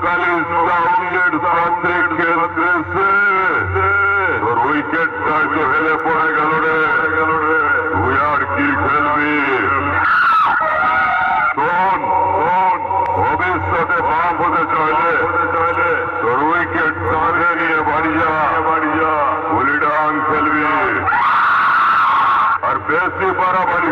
কালিস রাউন্ডের সাথে খেলতেছে তোর উইকেটটা যে হেলে পড়ে গেল রে তুই আর কি খেলবি শোন শোন ভবিষ্যতে বাপ হতে চাইলে তোর উইকেট কাঁধে নিয়ে বাড়ি যা গুলি ডাং খেলবি আর বেশি বাড়াবাড়ি